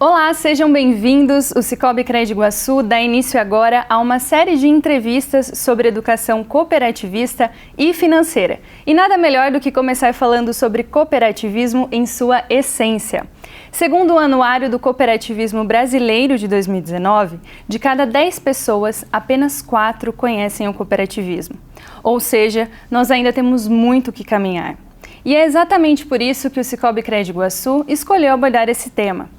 Olá, sejam bem-vindos. O Cicobi Crédito Iguaçu dá início agora a uma série de entrevistas sobre educação cooperativista e financeira. E nada melhor do que começar falando sobre cooperativismo em sua essência. Segundo o Anuário do Cooperativismo Brasileiro de 2019, de cada 10 pessoas, apenas 4 conhecem o cooperativismo. Ou seja, nós ainda temos muito que caminhar. E é exatamente por isso que o Cicobi Crédito Iguaçu escolheu abordar esse tema.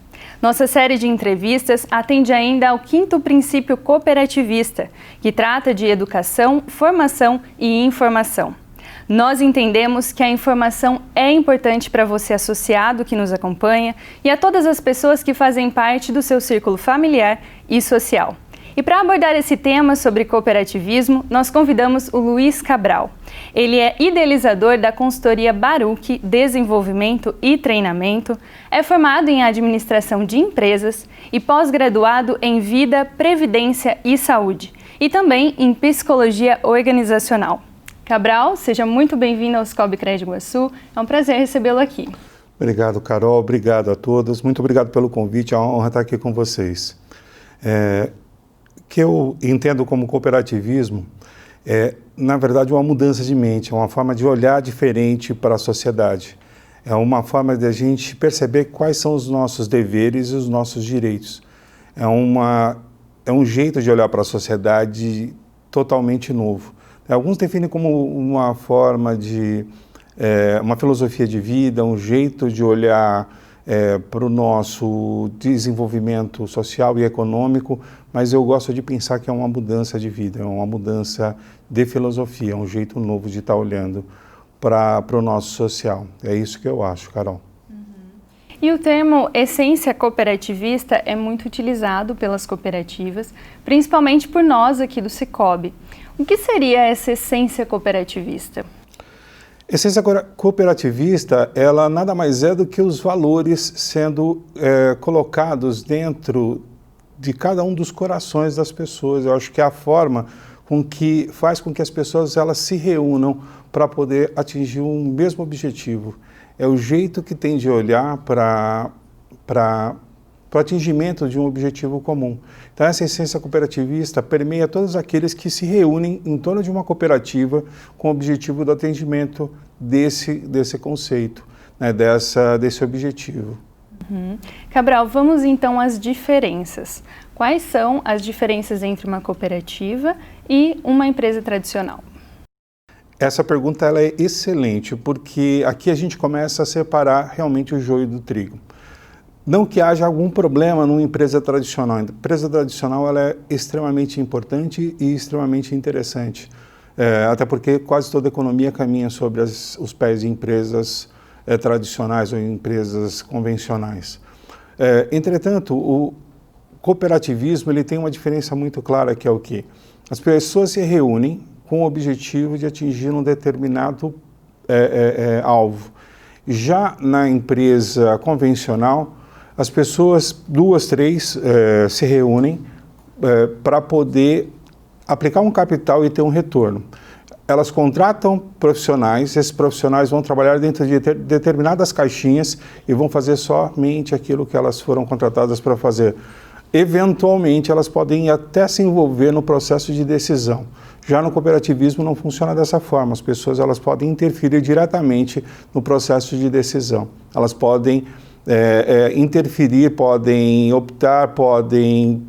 Nossa série de entrevistas atende ainda ao 5º princípio cooperativista, que trata de educação, formação e informação. Nós entendemos que a informação é importante para você associado que nos acompanha e a todas as pessoas que fazem parte do seu círculo familiar e social. E para abordar esse tema sobre cooperativismo, nós convidamos o Luiz Cabral. Ele é idealizador da consultoria Baruch Desenvolvimento e Treinamento, é formado em administração de empresas e pós-graduado em vida, previdência e saúde, e também em psicologia organizacional. Cabral, seja muito bem-vindo ao Cicobi Crédito Iguaçu, é um prazer recebê-lo aqui. Obrigado, Carol, obrigado a todos, muito obrigado pelo convite, é uma honra estar aqui com vocês. Que eu entendo como cooperativismo é, na verdade, uma mudança de mente, é uma forma de olhar diferente para a sociedade. É uma forma de a gente perceber quais são os nossos deveres e os nossos direitos. É um jeito de olhar para a sociedade totalmente novo. Alguns definem como uma forma de, uma filosofia de vida, um jeito de olhar para o nosso desenvolvimento social e econômico, mas eu gosto de pensar que é uma mudança de vida, é uma mudança de filosofia, é um jeito novo de estar olhando para o nosso social. É isso que eu acho, Carol. E o termo essência cooperativista é muito utilizado pelas cooperativas, principalmente por nós aqui do Cicobi. O que seria essa essência cooperativista? Essência cooperativista, ela nada mais é do que os valores sendo colocados dentro de cada um dos corações das pessoas. Eu acho que é a forma faz com que as pessoas elas se reúnam para poder atingir um mesmo objetivo. É o jeito que tem de olhar para o atingimento de um objetivo comum. Então, essa essência cooperativista permeia todos aqueles que se reúnem em torno de uma cooperativa com o objetivo do atendimento desse conceito, né, desse objetivo. Cabral, vamos então às diferenças. Quais são as diferenças entre uma cooperativa e uma empresa tradicional? Essa pergunta ela é excelente, porque aqui a gente começa a separar realmente o joio do trigo. Não que haja algum problema numa empresa tradicional. A empresa tradicional ela é extremamente importante e extremamente interessante. Até porque quase toda a economia caminha sobre os pés de empresas tradicionais ou empresas convencionais. Entretanto, o cooperativismo ele tem uma diferença muito clara, que é o quê? As pessoas se reúnem com o objetivo de atingir um determinado alvo. Já na empresa convencional, as pessoas, 2, 3, se reúnem para poder aplicar um capital e ter um retorno. Elas contratam profissionais, esses profissionais vão trabalhar dentro de determinadas caixinhas e vão fazer somente aquilo que elas foram contratadas para fazer. Eventualmente, elas podem até se envolver no processo de decisão. Já no cooperativismo não funciona dessa forma. As pessoas elas podem interferir diretamente no processo de decisão. Elas podem interferir, podem optar, podem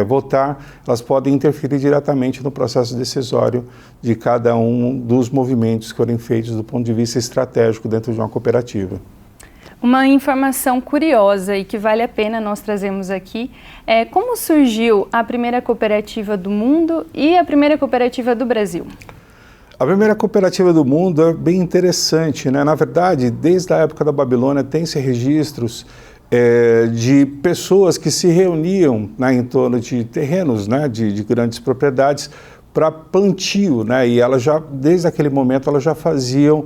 votar, elas podem interferir diretamente no processo decisório de cada um dos movimentos que forem feitos do ponto de vista estratégico dentro de uma cooperativa. Uma informação curiosa e que vale a pena nós trazemos aqui é como surgiu a primeira cooperativa do mundo e a primeira cooperativa do Brasil. A primeira cooperativa do mundo é bem interessante, né? Na verdade, desde a época da Babilônia tem-se registros de pessoas que se reuniam, né, em torno de terrenos, né, de grandes propriedades para plantio, né? E elas já, desde aquele momento, elas já faziam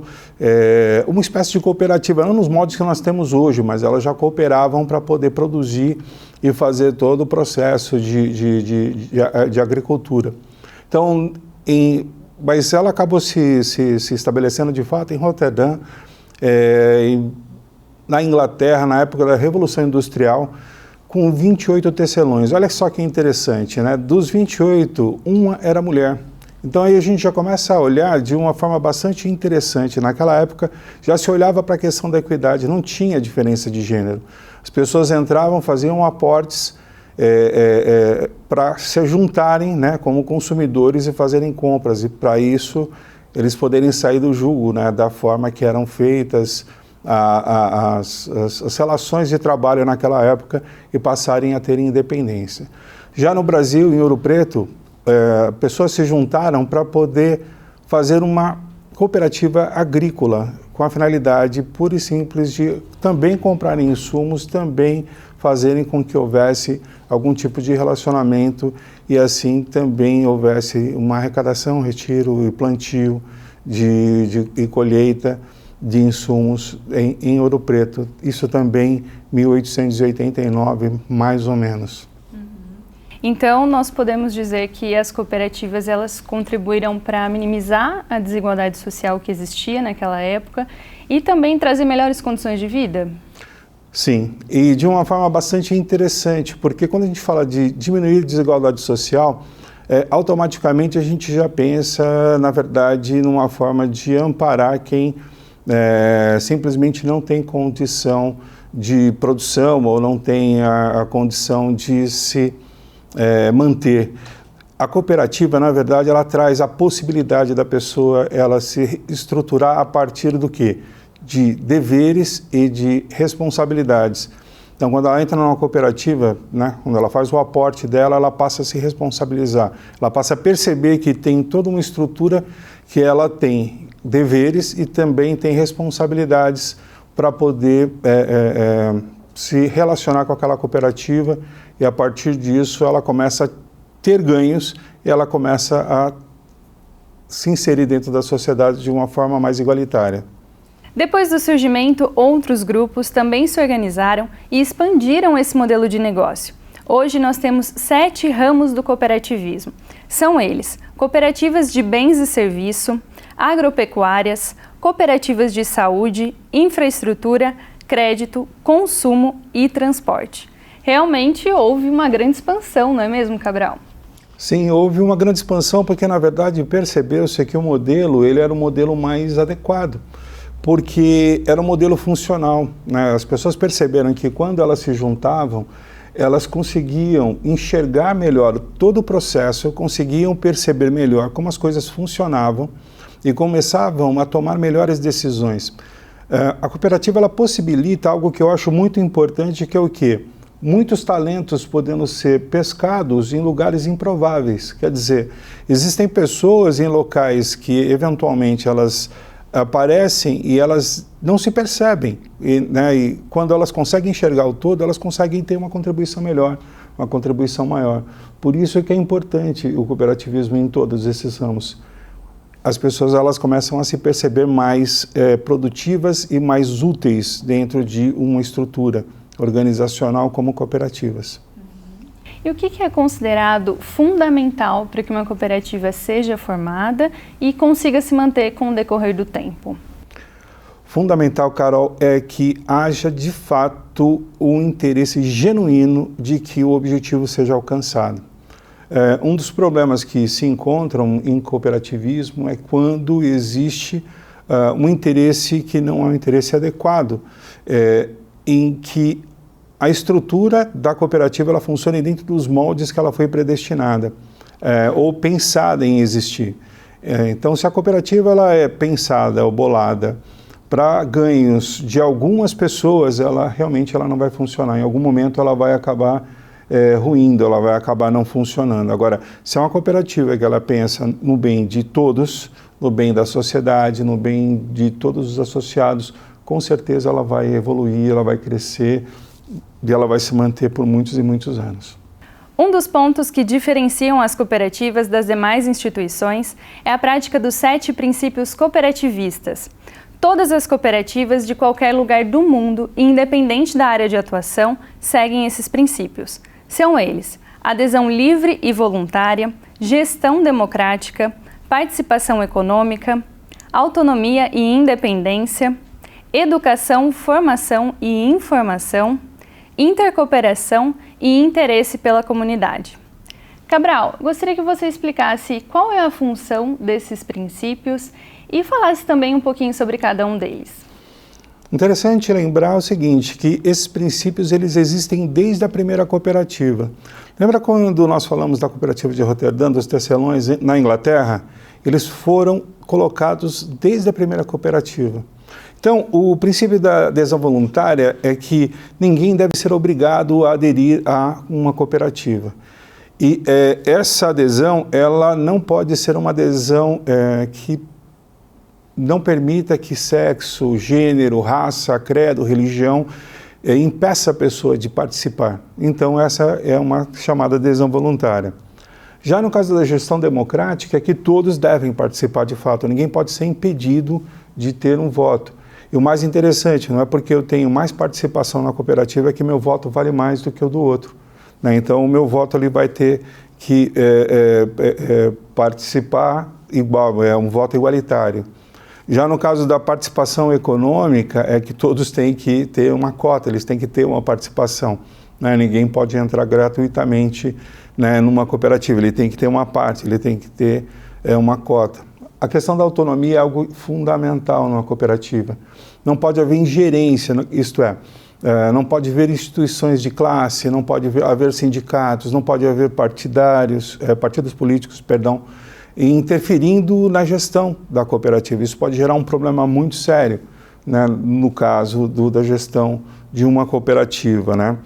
uma espécie de cooperativa, não nos modos que nós temos hoje, mas elas já cooperavam para poder produzir e fazer todo o processo de agricultura. Então, mas ela acabou se estabelecendo de fato em Roterdã, na Inglaterra, na época da Revolução Industrial, com 28 tecelões. Olha só que interessante, né? Dos 28, uma era mulher. Então aí a gente já começa a olhar de uma forma bastante interessante. Naquela época já se olhava para a questão da equidade, não tinha diferença de gênero. As pessoas entravam, faziam aportes para se juntarem, né, como consumidores e fazerem compras. E para isso eles poderem sair do jugo, né, da forma que eram feitas as relações de trabalho naquela época e passarem a ter independência. Já no Brasil, em Ouro Preto, pessoas se juntaram para poder fazer uma cooperativa agrícola com a finalidade pura e simples de também comprarem insumos, também fazerem com que houvesse algum tipo de relacionamento e assim também houvesse uma arrecadação, retiro e plantio e colheita de insumos em Ouro Preto. Isso também em 1889, mais ou menos. Então, nós podemos dizer que as cooperativas elas contribuíram para minimizar a desigualdade social que existia naquela época e também trazer melhores condições de vida? Sim, e de uma forma bastante interessante, porque quando a gente fala de diminuir a desigualdade social, automaticamente a gente já pensa, na verdade, numa forma de amparar quem simplesmente não tem condição de produção ou não tem a condição de se manter. A cooperativa, na verdade, ela traz a possibilidade da pessoa ela se estruturar a partir do quê? De deveres e de responsabilidades. Então, quando ela entra numa cooperativa, né, quando ela faz o aporte dela, ela passa a se responsabilizar. Ela passa a perceber que tem toda uma estrutura que ela tem deveres e também tem responsabilidades para poder se relacionar com aquela cooperativa e a partir disso ela começa a ter ganhos e ela começa a se inserir dentro da sociedade de uma forma mais igualitária. Depois do surgimento, outros grupos também se organizaram e expandiram esse modelo de negócio. Hoje nós temos 7 ramos do cooperativismo. São eles: cooperativas de bens e serviço, agropecuárias, cooperativas de saúde, infraestrutura, crédito, consumo e transporte. Realmente houve uma grande expansão, não é mesmo, Cabral? Sim, houve uma grande expansão porque, na verdade, percebeu-se que o modelo ele era o modelo mais adequado, porque era um modelo funcional, né? As pessoas perceberam que quando elas se juntavam, elas conseguiam enxergar melhor todo o processo, conseguiam perceber melhor como as coisas funcionavam e começavam a tomar melhores decisões. A cooperativa ela possibilita algo que eu acho muito importante, que é o quê? Muitos talentos podendo ser pescados em lugares improváveis. Quer dizer, existem pessoas em locais que eventualmente elas aparecem e elas não se percebem. E quando elas conseguem enxergar o todo, elas conseguem ter uma contribuição melhor, uma contribuição maior. Por isso é que é importante o cooperativismo em todos esses ramos. As pessoas elas começam a se perceber mais produtivas e mais úteis dentro de uma estrutura organizacional como cooperativas. E o que é considerado fundamental para que uma cooperativa seja formada e consiga se manter com o decorrer do tempo? Fundamental, Carol, é que haja de fato um interesse genuíno de que o objetivo seja alcançado. Um dos problemas que se encontram em cooperativismo é quando existe um interesse que não é um interesse adequado, em que a estrutura da cooperativa ela funcione dentro dos moldes que ela foi predestinada ou pensada em existir. Então, se a cooperativa ela é pensada ou bolada para ganhos de algumas pessoas, ela realmente não vai funcionar. Em algum momento ela vai acabar ruindo, ela vai acabar não funcionando. Agora, se é uma cooperativa que ela pensa no bem de todos, no bem da sociedade, no bem de todos os associados, com certeza ela vai evoluir, ela vai crescer e ela vai se manter por muitos e muitos anos. Um dos pontos que diferenciam as cooperativas das demais instituições é a prática dos 7 princípios cooperativistas. Todas as cooperativas de qualquer lugar do mundo, independente da área de atuação, seguem esses princípios. São eles: adesão livre e voluntária, gestão democrática, participação econômica, autonomia e independência, educação, formação e informação, intercooperação e interesse pela comunidade. Cabral, gostaria que você explicasse qual é a função desses princípios e falasse também um pouquinho sobre cada um deles. Interessante lembrar o seguinte, que esses princípios eles existem desde a primeira cooperativa. Lembra quando nós falamos da cooperativa de Roterdã, dos tecelões na Inglaterra? Eles foram colocados desde a primeira cooperativa. Então, o princípio da adesão voluntária é que ninguém deve ser obrigado a aderir a uma cooperativa. E essa adesão, ela não pode ser uma adesão que não permita que sexo, gênero, raça, credo, religião impeça a pessoa de participar. Então, essa é uma chamada adesão voluntária. Já no caso da gestão democrática, é que todos devem participar de fato, ninguém pode ser impedido de ter um voto. E o mais interessante, não é porque eu tenho mais participação na cooperativa que meu voto vale mais do que o do outro. Né? Então, o meu voto ali vai ter que participar igual, é um voto igualitário. Já no caso da participação econômica, é que todos têm que ter uma cota, eles têm que ter uma participação. Né? Ninguém pode entrar gratuitamente, né, numa cooperativa, ele tem que ter uma parte, ele tem que ter uma cota. A questão da autonomia é algo fundamental numa cooperativa. Não pode haver ingerência, isto é, não pode haver instituições de classe, não pode haver sindicatos, não pode haver partidos políticos, perdão, interferindo na gestão da cooperativa. Isso pode gerar um problema muito sério, né, no caso da gestão de uma cooperativa, né?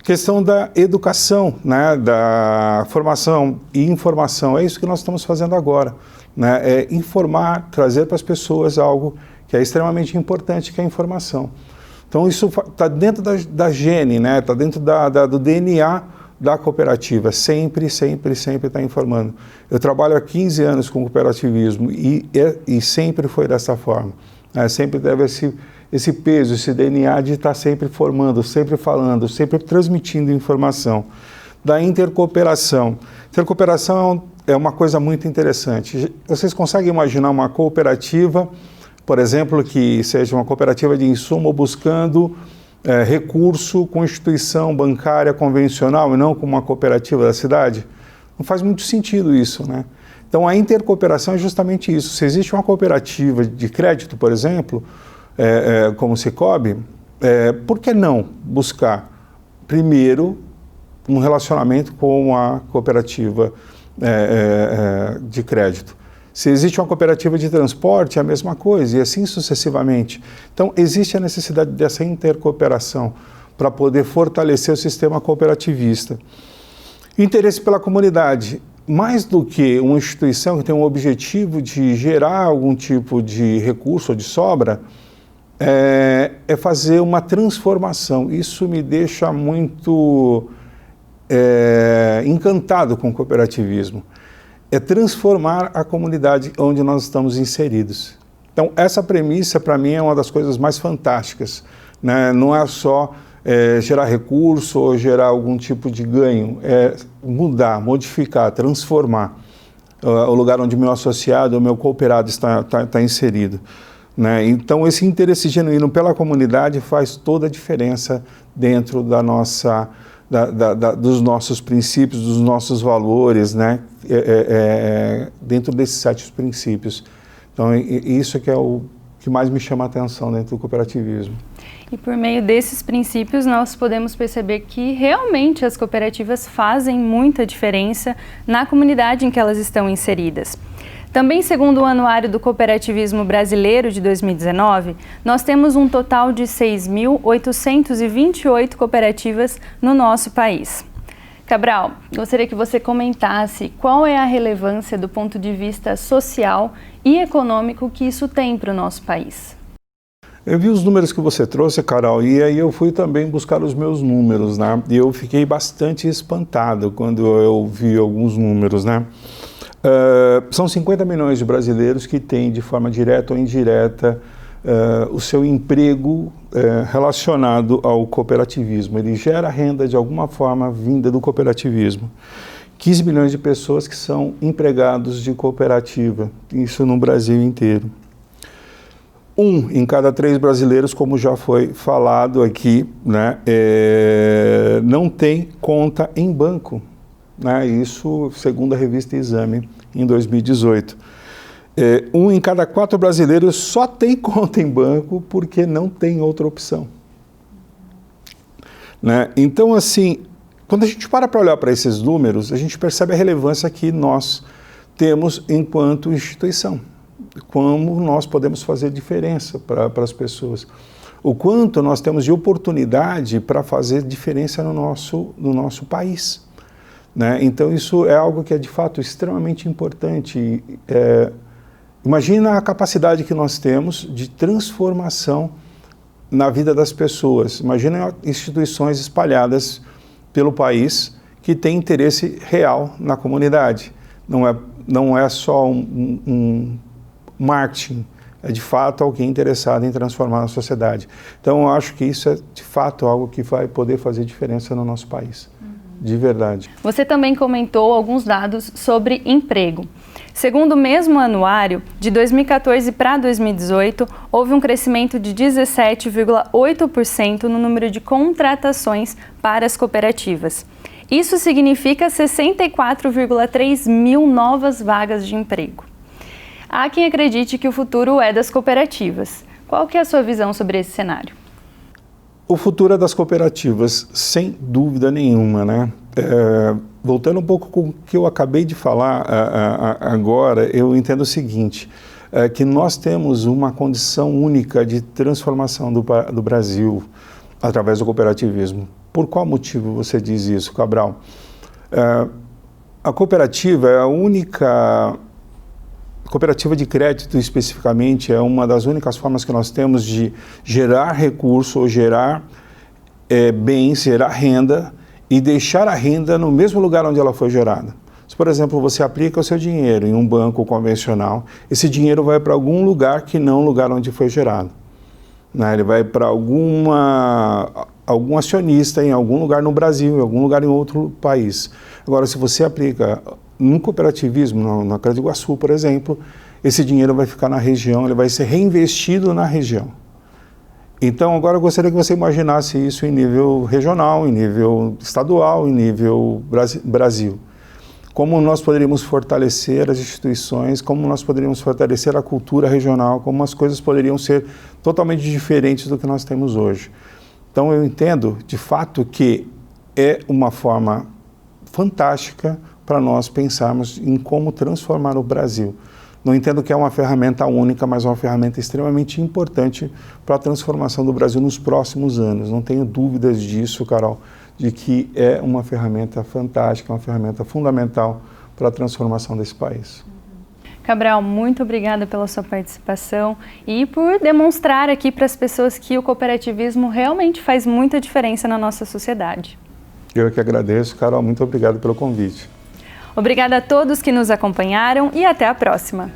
Questão da educação, né, da formação e informação, é isso que nós estamos fazendo agora, né? É informar, trazer para as pessoas algo que é extremamente importante, que é a informação. Então isso está dentro da gene, né? Está dentro do DNA da cooperativa, sempre está informando. Eu trabalho há 15 anos com cooperativismo e sempre foi dessa forma, né? Sempre deve esse peso, esse DNA de estar sempre formando, sempre falando, sempre transmitindo informação. Da intercooperação. Intercooperação é uma coisa muito interessante. Vocês conseguem imaginar uma cooperativa, por exemplo, que seja uma cooperativa de insumo buscando recurso com instituição bancária convencional e não com uma cooperativa da cidade? Não faz muito sentido isso, né? Então, a intercooperação é justamente isso. Se existe uma cooperativa de crédito, por exemplo, como o Sicoob, por que não buscar, primeiro, um relacionamento com a cooperativa de crédito? Se existe uma cooperativa de transporte, é a mesma coisa, e assim sucessivamente. Então, existe a necessidade dessa intercooperação para poder fortalecer o sistema cooperativista. Interesse pela comunidade. Mais do que uma instituição que tem um objetivo de gerar algum tipo de recurso ou de sobra, é fazer uma transformação. Isso me deixa muito encantado com o cooperativismo. É transformar a comunidade onde nós estamos inseridos. Então, essa premissa, para mim, é uma das coisas mais fantásticas, né? Não é só gerar recurso ou gerar algum tipo de ganho, é mudar, modificar, transformar o lugar onde meu associado ou meu cooperado está inserido. Né? Então, esse interesse genuíno pela comunidade faz toda a diferença dentro da nossa, dos nossos princípios, dos nossos valores, né? Dentro desses 7 princípios. Então, isso é que é o que mais me chama a atenção dentro do cooperativismo. E por meio desses princípios, nós podemos perceber que realmente as cooperativas fazem muita diferença na comunidade em que elas estão inseridas. Também, segundo o Anuário do Cooperativismo Brasileiro de 2019, nós temos um total de 6.828 cooperativas no nosso país. Cabral, gostaria que você comentasse qual é a relevância do ponto de vista social e econômico que isso tem para o nosso país. Eu vi os números que você trouxe, Carol, e aí eu fui também buscar os meus números, né? E eu fiquei bastante espantado quando eu vi alguns números, né? São 50 milhões de brasileiros que têm, de forma direta ou indireta, o seu emprego relacionado ao cooperativismo. Ele gera renda de alguma forma vinda do cooperativismo. 15 milhões de pessoas que são empregados de cooperativa, isso no Brasil inteiro. 1 em cada 3 brasileiros, como já foi falado aqui, né, não tem conta em banco, né, isso segundo a revista Exame, em 2018. 1 em cada 4 brasileiros só tem conta em banco porque não tem outra opção. Né? Então, assim, quando a gente para olhar para esses números, a gente percebe a relevância que nós temos enquanto instituição. Como nós podemos fazer diferença para as pessoas. O quanto nós temos de oportunidade para fazer diferença no nosso país. Né? Então, isso é algo que é, de fato, extremamente importante. Imagina a capacidade que nós temos de transformação na vida das pessoas. Imagina instituições espalhadas pelo país que têm interesse real na comunidade. Não é só um marketing, é de fato alguém interessado em transformar a sociedade. Então, eu acho que isso é de fato algo que vai poder fazer diferença no nosso país, de verdade. Você também comentou alguns dados sobre emprego. Segundo o mesmo anuário, de 2014 para 2018, houve um crescimento de 17,8% no número de contratações para as cooperativas. Isso significa 64,3 mil novas vagas de emprego. Há quem acredite que o futuro é das cooperativas. Qual que é a sua visão sobre esse cenário? O futuro é das cooperativas, sem dúvida nenhuma, né? Voltando um pouco com o que eu acabei de falar agora, eu entendo o seguinte, que nós temos uma condição única de transformação do Brasil através do cooperativismo. Por qual motivo você diz isso, Cabral? A cooperativa é a única... Cooperativa de crédito, especificamente, é uma das únicas formas que nós temos de gerar recurso, ou gerar bens, gerar renda, e deixar a renda no mesmo lugar onde ela foi gerada. Se, por exemplo, você aplica o seu dinheiro em um banco convencional, esse dinheiro vai para algum lugar que não o lugar onde foi gerado. Né? Ele vai para algum acionista em algum lugar no Brasil, em algum lugar em outro país. Agora, se você aplica no cooperativismo, na Crédito Iguaçu, por exemplo, esse dinheiro vai ficar na região, ele vai ser reinvestido na região. Então, agora eu gostaria que você imaginasse isso em nível regional, em nível estadual, em nível Brasil. Como nós poderíamos fortalecer as instituições, como nós poderíamos fortalecer a cultura regional, como as coisas poderiam ser totalmente diferentes do que nós temos hoje. Então, eu entendo, de fato, que é uma forma fantástica para nós pensarmos em como transformar o Brasil. Não entendo que é uma ferramenta única, mas uma ferramenta extremamente importante para a transformação do Brasil nos próximos anos. Não tenho dúvidas disso, Carol, de que é uma ferramenta fantástica, uma ferramenta fundamental para a transformação desse país. Cabral, muito obrigada pela sua participação e por demonstrar aqui para as pessoas que o cooperativismo realmente faz muita diferença na nossa sociedade. Eu que agradeço, Carol, muito obrigado pelo convite. Obrigada a todos que nos acompanharam e até a próxima!